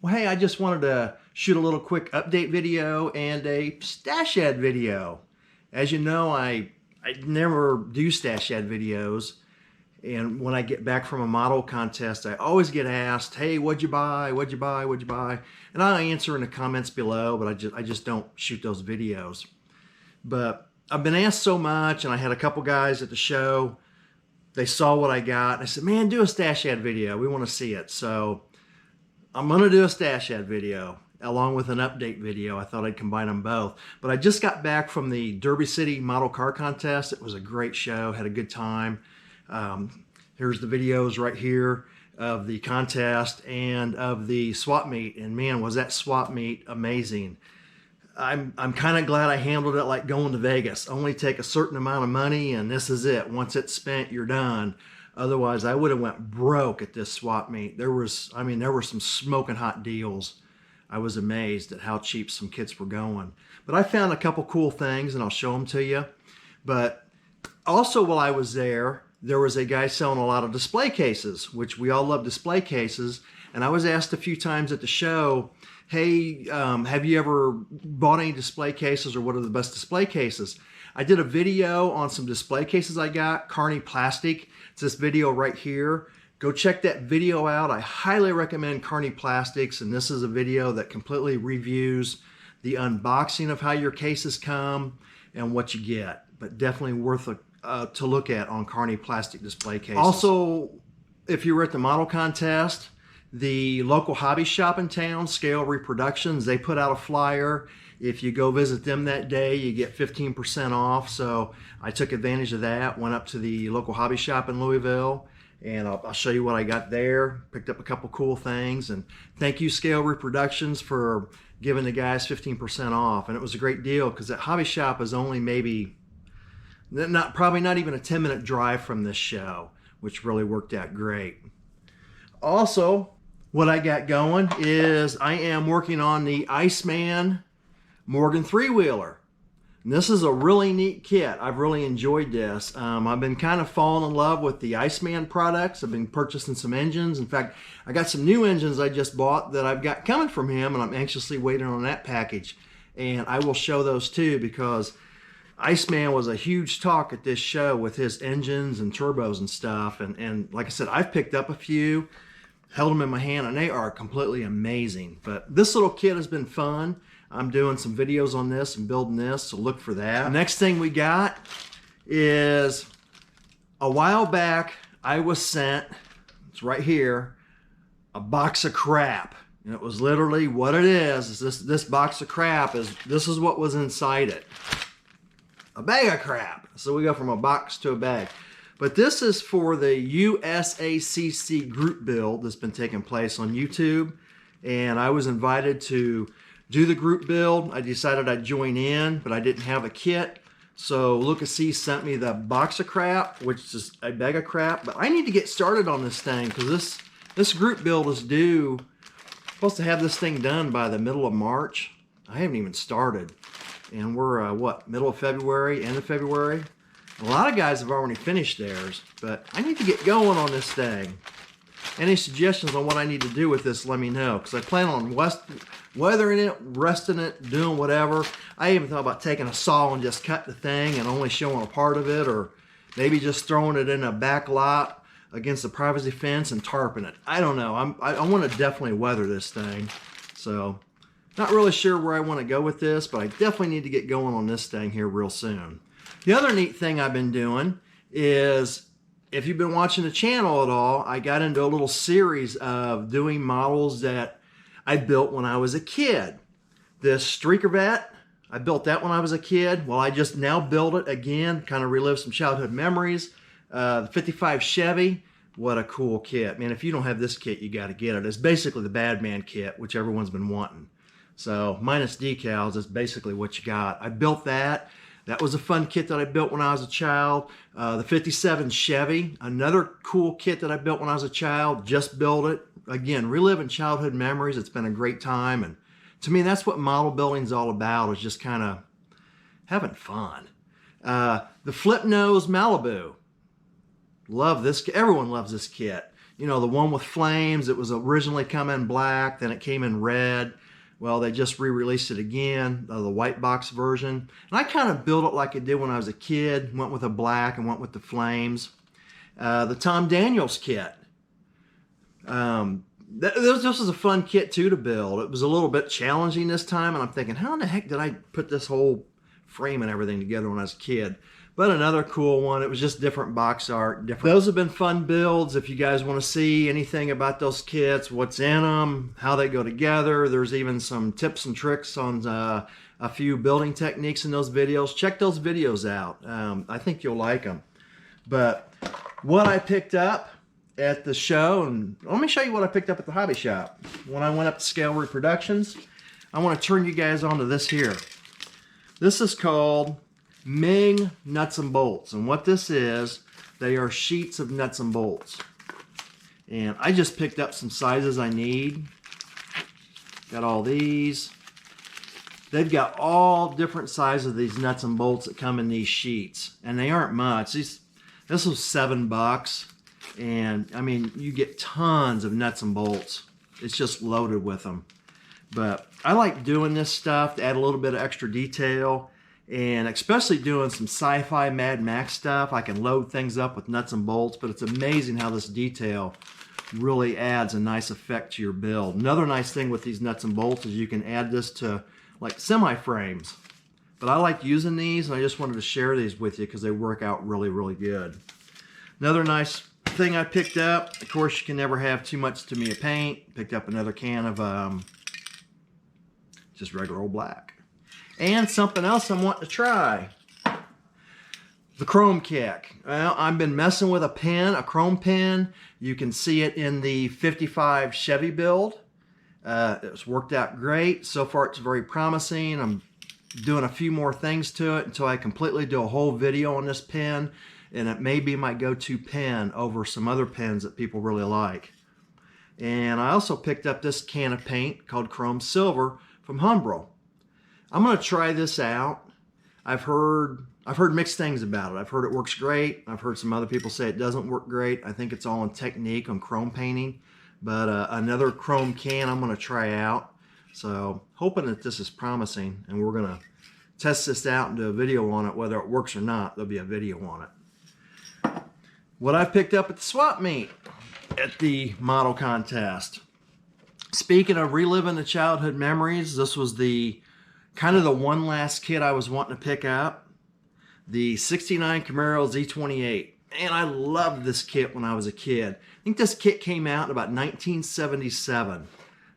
Well, hey, I just wanted to shoot a little quick update video and a stash ad video. As you know, I never do stash ad videos. And when I get back from a model contest, I always get asked, hey, what'd you buy? What'd you buy? What'd you buy? And I answer in the comments below, but I just don't shoot those videos. But I've been asked so much, and I had a couple guys at the show. They saw what I got, and I said, man, do a stash ad video. We want to see it. So I'm going to do a stash ad video along with an update video. I thought I'd combine them both. But I just got back from the Derby City Model Car Contest. It was a great show, had a good time. Here's the videos right here of the contest and of the swap meet. And man, was that swap meet amazing. I'm kind of glad I handled it like going to Vegas. Only take a certain amount of money and this is it. Once it's spent, you're done. Otherwise, I would have went broke at this swap meet. There were some smoking hot deals. I was amazed at how cheap some kits were going. But I found a couple cool things and I'll show them to you. But also while I was there was a guy selling a lot of display cases, which we all love display cases. And I was asked a few times at the show, hey, have you ever bought any display cases or what are the best display cases? I did a video on some display cases I got, Carney Plastic. It's this video right here. Go check that video out. I highly recommend Carney Plastics, and this is a video that completely reviews the unboxing of how your cases come and what you get, but definitely worth to look at on Carney Plastic display cases. Also, if you were at the model contest, the local hobby shop in town, Scale Reproductions, they put out a flyer. If you go visit them that day, you get 15% off. So I took advantage of that, went up to the local hobby shop in Louisville, and I'll show you what I got there. Picked up a couple cool things, and thank you Scale Reproductions for giving the guys 15% off. And it was a great deal because that hobby shop is only maybe, probably not even a 10-minute drive from this show, which really worked out great. Also, what I got going is I am working on the Iceman Morgan three-wheeler. This is a really neat kit. I've really enjoyed this. I've been kind of falling in love with the Iceman products. I've been purchasing some engines. In fact, I got some new engines I just bought that I've got coming from him, and I'm anxiously waiting on that package. And I will show those too, because Iceman was a huge talk at this show with his engines and turbos and stuff. And like I said, I've picked up a few, held them in my hand, and they are completely amazing. But this little kit has been fun. I'm doing some videos on this and building this, so look for that. The next thing we got is, a while back, I was sent, it's right here, a box of crap. And it was literally what it is this box of crap this is what was inside it. A bag of crap. So we go from a box to a bag. But this is for the USACC Group Build that's been taking place on YouTube. And I was invited to do the group build. I decided I'd join in, but I didn't have a kit. So Lucas C sent me the box of crap, which is a bag of crap. But I need to get started on this thing because this group build is due. Supposed to have this thing done by the middle of March. I haven't even started. And we're, what, middle of February, end of February? A lot of guys have already finished theirs, but I need to get going on this thing. Any suggestions on what I need to do with this, let me know, because I plan on weathering it, resting it, doing whatever. I even thought about taking a saw and just cut the thing and only showing a part of it, or maybe just throwing it in a back lot against the privacy fence and tarping it. I don't know. I want to definitely weather this thing. So, not really sure where I want to go with this, but I definitely need to get going on this thing here real soon. The other neat thing I've been doing is, if you've been watching the channel at all, I got into a little series of doing models that I built when I was a kid. This Streaker Vet, I built that when I was a kid. Well, I just now built it again, kind of relive some childhood memories. The 55 Chevy, what a cool kit. Man, if you don't have this kit, you got to get it. It's basically the Bad Man kit, which everyone's been wanting. So, minus decals, is basically what you got. I built that. That was a fun kit that I built when I was a child. The 57 Chevy, another cool kit that I built when I was a child. Just built it. Again, reliving childhood memories. It's been a great time. And to me, that's what model building is all about, is just kind of having fun. The Flip Nose Malibu. Love this. Everyone loves this kit. you know, the one with flames, it was originally come in black, then it came in red. Well, they just re-released it again, the white box version. And I kind of built it like I did when I was a kid, went with a black and went with the flames. The Tom Daniels kit. This was a fun kit too to build. It was a little bit challenging this time, and I'm thinking, how in the heck did I put this whole frame and everything together when I was a kid? But another cool one. It was just different box art. Those have been fun builds. If you guys want to see anything about those kits, what's in them, how they go together, there's even some tips and tricks on a few building techniques in those videos. Check those videos out. I think you'll like them. But what I picked up at the show, and let me show you what I picked up at the hobby shop. When I went up to Scale Reproductions, I want to turn you guys on to this here. This is called Ming nuts and bolts, and what this is, they are sheets of nuts and bolts, and I just picked up some sizes I need. Got all these. They've got all different sizes of these nuts and bolts that come in these sheets, and they aren't much. This was $7, and I mean, you get tons of nuts and bolts. It's just loaded with them. But I like doing this stuff to add a little bit of extra detail. And especially doing some sci-fi Mad Max stuff, I can load things up with nuts and bolts, but it's amazing how this detail really adds a nice effect to your build. Another nice thing with these nuts and bolts is you can add this to like semi-frames. But I like using these, and I just wanted to share these with you because they work out really, really good. Another nice thing I picked up, of course you can never have too much Tamiya paint. Picked up another can of just regular old black. And something else I'm wanting to try. The chrome kick. Well, I've been messing with a pen, a chrome pen. You can see it in the 55 Chevy build. It's worked out great. So far it's very promising. I'm doing a few more things to it until I completely do a whole video on this pen. And it may be my go-to pen over some other pens that people really like. And I also picked up this can of paint called Chrome Silver from Humbrol. I'm going to try this out. I've heard mixed things about it. I've heard it works great. I've heard some other people say it doesn't work great. I think it's all in technique on chrome painting. But another chrome can I'm going to try out. So hoping that this is promising, and we're going to test this out and do a video on it. Whether it works or not, there'll be a video on it. What I picked up at the swap meet at the model contest. Speaking of reliving the childhood memories, this was the kind of the one last kit I was wanting to pick up. The 69 Camaro Z28. And I loved this kit when I was a kid. I think this kit came out in about 1977.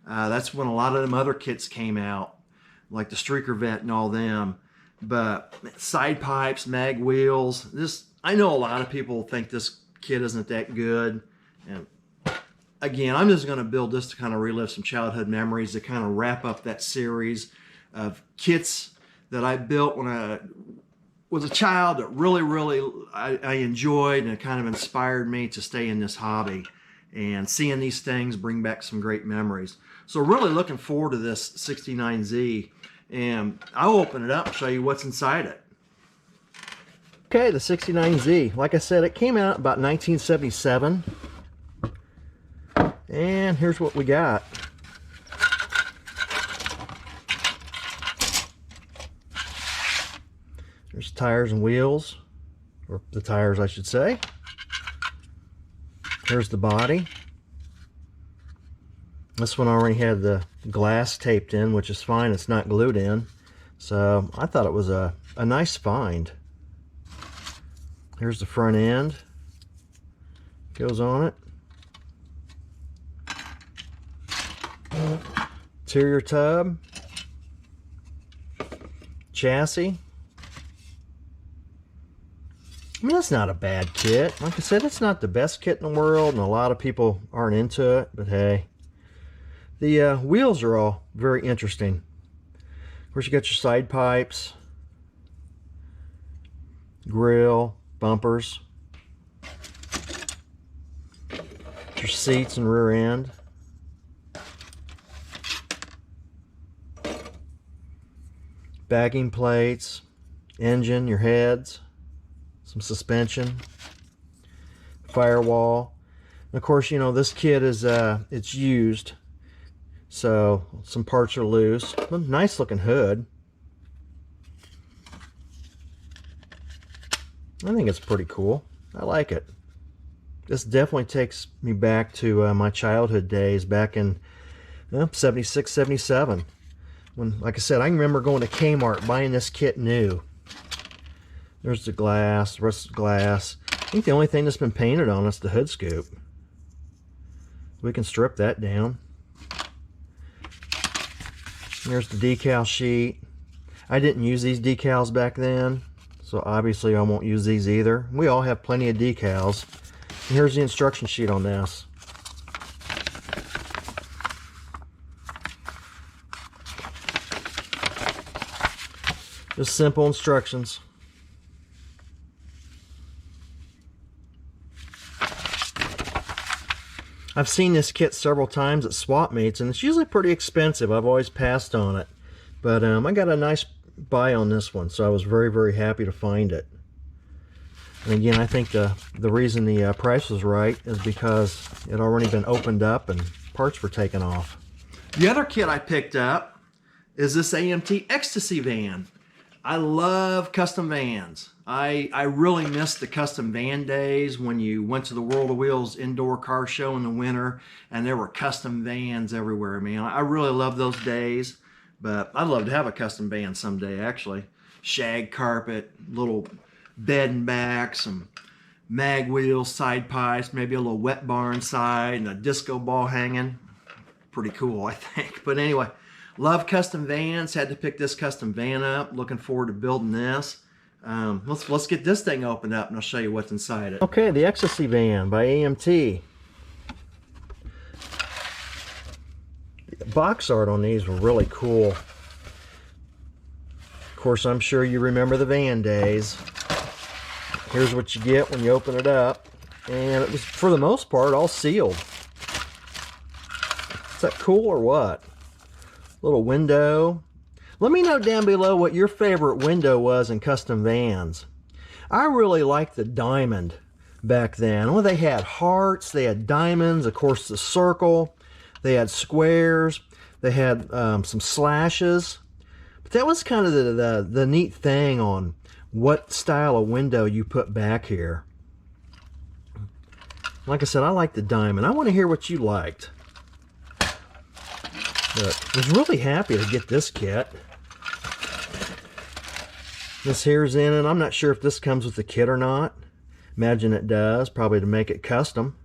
That's when a lot of them other kits came out, like the Streaker Vet and all them. But side pipes, mag wheels. I know a lot of people think this kit isn't that good. And again, I'm just going to build this to kind of relive some childhood memories, to kind of wrap up that series of kits that I built when I was a child that really I enjoyed, and it kind of inspired me to stay in this hobby. And seeing these things bring back some great memories. So really looking forward to this 69Z, and I'll open it up and show you what's inside it. Okay, the 69Z, like I said, it came out about 1977. And here's what we got. There's tires and wheels, or the tires I should say. Here's the body. This one already had the glass taped in, which is fine. It's not glued in. So I thought it was a nice find. Here's the front end. Goes on it. Interior tub. Chassis. I mean, that's not a bad kit. Like I said, it's not the best kit in the world, and a lot of people aren't into it, but hey. The wheels are all very interesting. Of course, you got your side pipes, grill, bumpers, your seats and rear end. Backing plates, engine, your heads, some suspension, firewall. Of course, you know, this kit is it's used, so some parts are loose. Nice looking hood. I think it's pretty cool. I like it. This definitely takes me back to my childhood days back in 76, 77. When, like I said, I can remember going to Kmart buying this kit new. There's the glass, the rest of the glass. I think the only thing that's been painted on is the hood scoop. We can strip that down. There's the decal sheet. I didn't use these decals back then, so obviously I won't use these either. We all have plenty of decals. And here's the instruction sheet on this. Just simple instructions. I've seen this kit several times at swap meets, and it's usually pretty expensive. I've always passed on it. But I got a nice buy on this one, so I was very, very happy to find it. And again, I think the reason the price was right is because it had already been opened up and parts were taken off. The other kit I picked up is this AMT Ecstasy van. I love custom vans. I really miss the custom van days when you went to the World of Wheels indoor car show in the winter and there were custom vans everywhere, man. I really love those days, but I'd love to have a custom van someday, actually. Shag carpet, little bed and back, some mag wheels, side pipes, maybe a little wet bar inside, and a disco ball hanging. Pretty cool, I think. But anyway, love custom vans. Had to pick this custom van up. Looking forward to building this. Let's get this thing opened up and I'll show you what's inside it. Okay, the Ecstasy van by AMT. The box art on these were really cool. Of course, I'm sure you remember the van days. Here's what you get when you open it up. And it was, for the most part, all sealed. Is that cool or what? Little window. Let me know down below what your favorite window was in custom vans. I really liked the diamond back then. Well, they had hearts, they had diamonds, of course the circle, they had squares, they had some slashes. But that was kind of the neat thing on what style of window you put back here. Like I said, I like the diamond. I want to hear what you liked. But I was really happy to get this kit. This here's in it. I'm not sure if this comes with the kit or not. Imagine it does, probably to make it custom.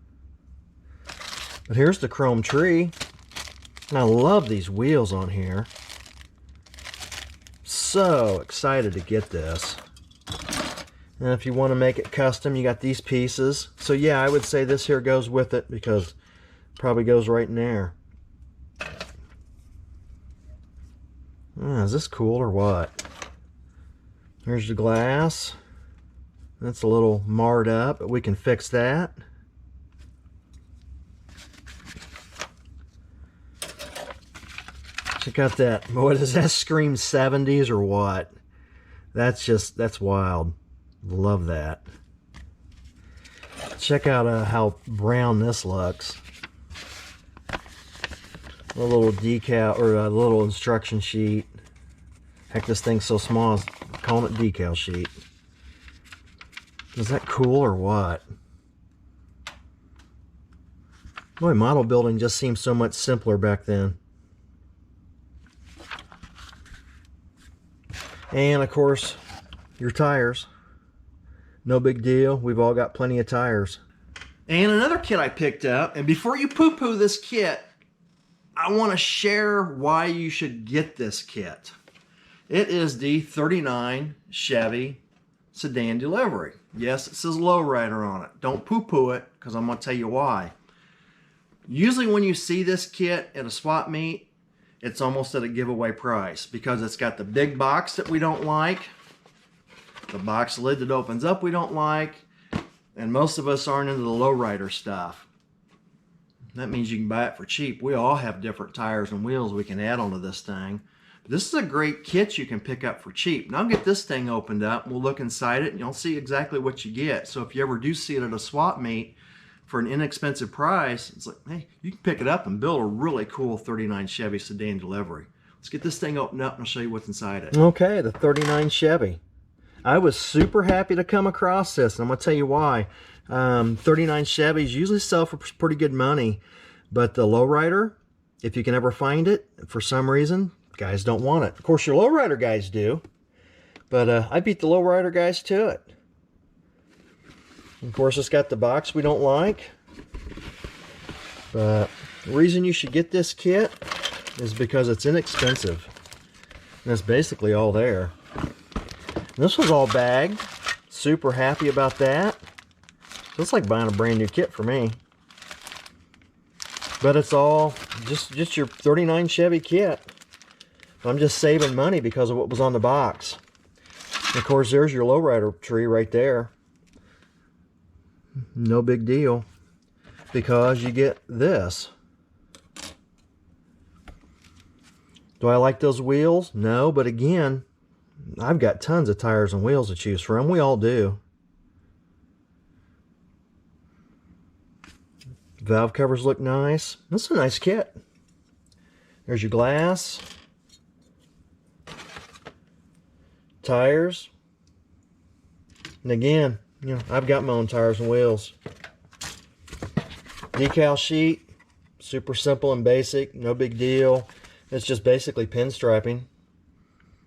But here's the chrome tree. And I love these wheels on here. So excited to get this. And if you want to make it custom, you got these pieces. So yeah, I would say this here goes with it because it probably goes right in there. Is this cool or what? Here's the glass. That's a little marred up, but we can fix that. Check out that. What does that scream, 70s or what? That's wild. Love that. Check out how brown this looks. A little decal, or a little instruction sheet. Heck, this thing's so small, I'm calling it decal sheet. Is that cool or what? Boy, model building just seemed so much simpler back then. And of course, your tires. No big deal, we've all got plenty of tires. And another kit I picked up, and before you poo-poo this kit, I want to share why you should get this kit. It is the 39 Chevy sedan delivery. Yes, it says Lowrider on it. Don't poo-poo it, because I'm going to tell you why. Usually when you see this kit at a swap meet, it's almost at a giveaway price because it's got the big box that we don't like, the box lid that opens up we don't like, and most of us aren't into the Lowrider stuff. That means you can buy it for cheap. We all have different tires and wheels we can add onto this thing. But this is a great kit you can pick up for cheap. Now I'll get this thing opened up. We'll look inside it and you'll see exactly what you get. So if you ever do see it at a swap meet, for an inexpensive price, it's like, hey, you can pick it up and build a really cool 39 Chevy sedan delivery. Let's get this thing opened up and I'll show you what's inside it. Okay, the 39 Chevy. I was super happy to come across this, and I'm going to tell you why. 39 Chevys usually sell for pretty good money, but the Lowrider, if you can ever find it, for some reason, guys don't want it. Of course, your Lowrider guys do, but I beat the Lowrider guys to it. Of course, it's got the box we don't like, but the reason you should get this kit is because it's inexpensive. And that's basically all there. This was all bagged. Super happy about that. So it's like buying a brand new kit for me. But it's all just your 39 Chevy kit. I'm just saving money because of what was on the box. And of course, there's your Lowrider tree right there. No big deal, because you get this. Do I like those wheels? No, but again, I've got tons of tires and wheels to choose from. We all do. Valve covers look nice. This is a nice kit. There's your glass. Tires. And again, you know, I've got my own tires and wheels. Decal sheet. Super simple and basic. No big deal. It's just basically pinstriping.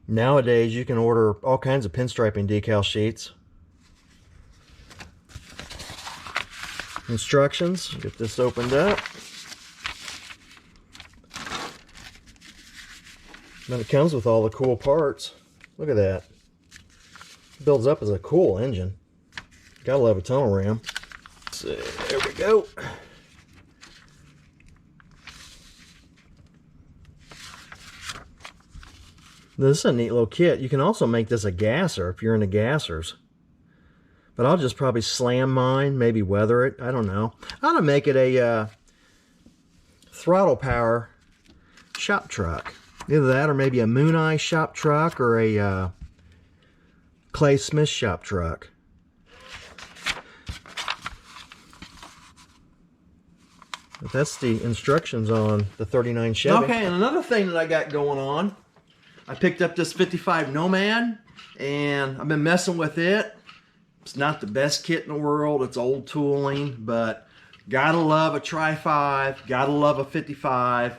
Nowadays, you can order all kinds of pinstriping decal sheets. Instructions. Get this opened up. Then it comes with all the cool parts. Look at that. It builds up as a cool engine. Gotta love a tunnel ram. So, there we go. This is a neat little kit. You can also make this a gasser if you're into gassers. But I'll just probably slam mine, maybe weather it. I don't know. I ought to make it a Throttle Power shop truck. Either that or maybe a Moon Eye shop truck or a Clay Smith shop truck. But that's the instructions on the 39 Chevy. Okay, and another thing that I got going on, I picked up this 55 Nomad, and I've been messing with it. It's not the best kit in the world. It's old tooling, but gotta love a Tri-5, gotta love a 55,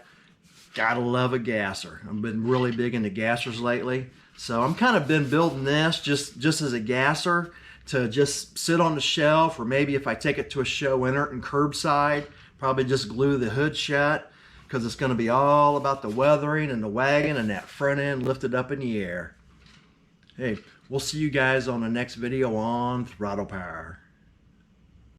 gotta love a gasser. I've been really big into gassers lately. So I'm kind of been building this just as a gasser to just sit on the shelf, or maybe if I take it to a show, enter it in curbside, probably just glue the hood shut, because it's going to be all about the weathering and the wagon and that front end lifted up in the air. Hey, we'll see you guys on the next video on Throttle Power.